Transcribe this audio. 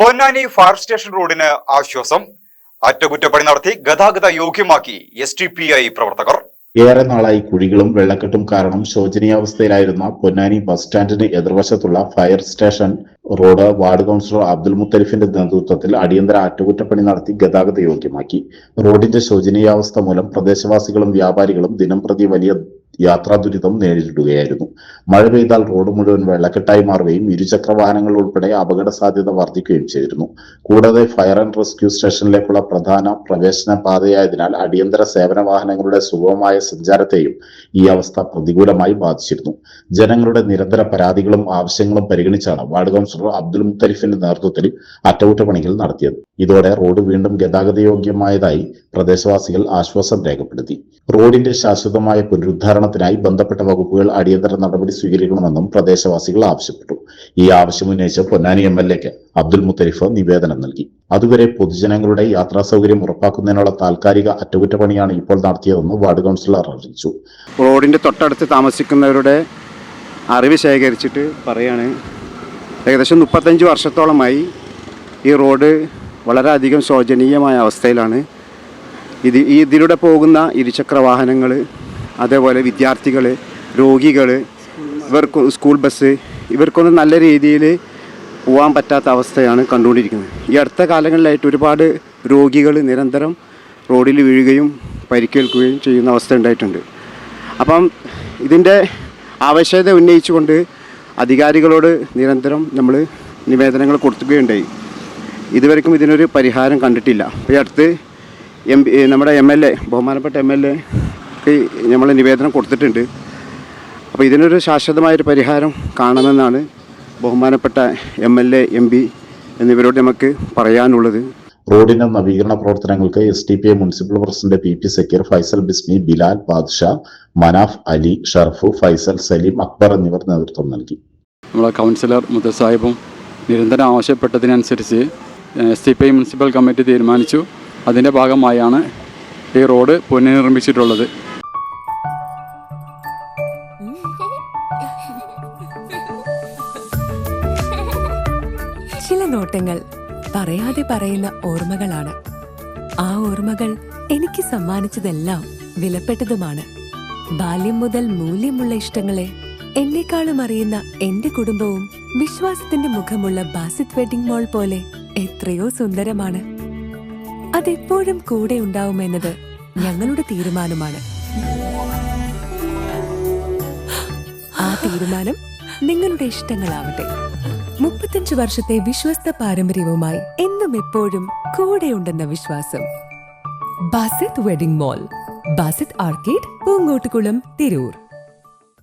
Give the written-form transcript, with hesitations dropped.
Ponnani fire station റോഡിന് ആശ്വാസം. അറ്റകുറ്റപ്പണി നടത്തി ഗതാഗത യോഗ്യമാക്കി STPI പ്രവർത്തകർ. ഏറെ നാളായി കുഴികളും വെള്ളക്കെട്ടും കാരണം ശോചനീയാവസ്ഥയിലായിരുന്ന പൊന്നാനി ബസ് സ്റ്റാൻഡിന് എതിർവശത്തുള്ള fire station road ward councillor Abdul മുത്തലിഫിന്റെ നേതൃത്വത്തിൽ അടിയന്തര അറ്റകുറ്റപ്പണി നടത്തി ഗതാഗത യോഗ്യമാക്കി. റോഡിന്റെ ശോചനീയാവസ്ഥ മൂലം പ്രദേശവാസികളും വ്യാപാരികളും ദിനംപ്രതി വലിയ യാത്രാ ദുരിതം നേരിടുകയായിരുന്നു. മഴ പെയ്താൽ റോഡ് മുഴുവൻ വെള്ളക്കെട്ടായി മാറുകയും ഇരുചക്ര വാഹനങ്ങൾ ഉൾപ്പെടെ അപകട സാധ്യത വർദ്ധിക്കുകയും ചെയ്തിരുന്നു. കൂടാതെ ഫയർ ആൻഡ് റെസ്ക്യൂ സ്റ്റേഷനിലേക്കുള്ള പ്രധാന പ്രവേശന പാതയായതിനാൽ അടിയന്തര സേവന വാഹനങ്ങളുടെ സുഗമമായ സഞ്ചാരത്തെയും ഈ അവസ്ഥ പ്രതികൂലമായി ബാധിച്ചിരുന്നു. ജനങ്ങളുടെ നിരന്തര പരാതികളും ആവശ്യങ്ങളും പരിഗണിച്ചാണ് വാർഡ് കൗൺസിലർ അബ്ദുൽ മുത്തലിഫിന്റെ നേതൃത്വത്തിൽ അറ്റകുറ്റപ്പണികൾ നടത്തിയത്. ഇതോടെ റോഡ് വീണ്ടും ഗതാഗതയോഗ്യമായതായി പ്രദേശവാസികൾ ആശ്വാസം രേഖപ്പെടുത്തി. റോഡിന്റെ ശാശ്വതമായ പുനരുദ്ധാരണത്തിനായി ബന്ധപ്പെട്ട വകുപ്പുകൾ അടിയന്തര നടപടി സ്വീകരിക്കണമെന്നും പ്രദേശവാസികൾ ആവശ്യപ്പെട്ടു. ഈ ആവശ്യമുന്നയിച്ച് പൊന്നാനി MLAക്ക് അബ്ദുൽ മുത്തലിഫ് നിവേദനം നൽകി. അതുവരെ പൊതുജനങ്ങളുടെ യാത്രാ സൗകര്യം ഉറപ്പാക്കുന്നതിനുള്ള താൽക്കാലിക അറ്റകുറ്റപ്പണിയാണ് ഇപ്പോൾ നടത്തിയതെന്ന് വാർഡ് കൗൺസിലർ അറിയിച്ചു. റോഡിന്റെ തൊട്ടടുത്ത് താമസിക്കുന്നവരുടെ അറിവ് ശേഖരിച്ചിട്ട് പറയാണ്, ഏകദേശം 35 വർഷത്തോളമായി ഈ റോഡ് വളരെയധികം ശോചനീയമായ അവസ്ഥയിലാണ്. ഇതിലൂടെ പോകുന്ന ഇരുചക്ര വാഹനങ്ങൾ, അതേപോലെ വിദ്യാർത്ഥികൾ, രോഗികൾ, സ്കൂൾ ബസ്, ഇവർക്കൊന്നും നല്ല രീതിയിൽ പോകാൻ പറ്റാത്ത അവസ്ഥയാണ് കണ്ടുകൊണ്ടിരിക്കുന്നത്. ഈ അടുത്ത കാലങ്ങളിലായിട്ട് ഒരുപാട് രോഗികൾ നിരന്തരം റോഡിൽ വീഴുകയും പരിക്കേൽക്കുകയും ചെയ്യുന്ന അവസ്ഥ ഉണ്ടായിട്ടുണ്ട്. അപ്പം ഇതിൻ്റെ ആവശ്യകത ഉന്നയിച്ചുകൊണ്ട് അധികാരികളോട് നിരന്തരം നമ്മൾ നിവേദനങ്ങൾ കൊടുക്കുകയുണ്ടായി. ഇതുവരെക്കും ഇതിനൊരു പരിഹാരം കണ്ടിട്ടില്ല. അപ്പോൾ ഈ അടുത്ത് നമ്മുടെ MLA, ബഹുമാനപ്പെട്ട MLA നമ്മൾ നിവേദനം കൊടുത്തിട്ടുണ്ട്. അപ്പോൾ ഇതിനൊരു ശാശ്വതമായൊരു പരിഹാരം കാണണമെന്നാണ് ബഹുമാനപ്പെട്ട MLA, MP എന്നിവരോട് നമുക്ക് പറയാനുള്ളത്. റോഡിന്റെ നവീകരണ പ്രവർത്തനങ്ങൾക്ക് STPI municipal president PP Zakir, Faisal Bismi, Bilal, Badsha, Manaf, Ali, Sharfu, Faisal, Salim, Akbar എന്നിവർ നേതൃത്വം നൽകി. നമ്മളെ കൗൺസിലർ മുത്തസാഹിബും നിരന്തരം ആവശ്യപ്പെട്ടതിനനുസരിച്ച് STPI മുനിസിപ്പൽ കമ്മിറ്റി തീരുമാനിച്ചു. അതിൻ്റെ ഭാഗമായാണ് ഈ റോഡ് പുനർനിർമ്മിച്ചിട്ടുള്ളത്. ചില നോട്ടങ്ങൾ പറയാതെ പറയുന്ന ഓർമ്മകളാണ്. ആ ഓർമ്മകൾ എനിക്ക് സമ്മാനിച്ചതെല്ലാം വിലപ്പെട്ടതുമാണ്. ബാല്യം മുതൽ മൂല്യമുള്ള ഇഷ്ടങ്ങളെ എന്നെക്കാളും അറിയുന്ന എന്റെ കുടുംബവും വിശ്വാസത്തിന്റെ മുഖമുള്ള ബാസിത് വെഡിംഗ് മോൾ പോലെ എത്രയോ സുന്ദരമാണ്. അതെപ്പോഴും കൂടെ ഉണ്ടാവുമെന്നത് ഞങ്ങളുടെ തീരുമാനമാണ്. ആ തീരുമാനം നിങ്ങളുടെ ഇഷ്ടങ്ങളാവട്ടെ. 35 വർഷത്തെ വിശ്വസ്ത പാരമ്പര്യവുമായി എന്നും എപ്പോഴും കൂടെയുണ്ടെന്ന വിശ്വാസം. Basith wedding mall, Basith arcade, Poonkottukulam, Tirur.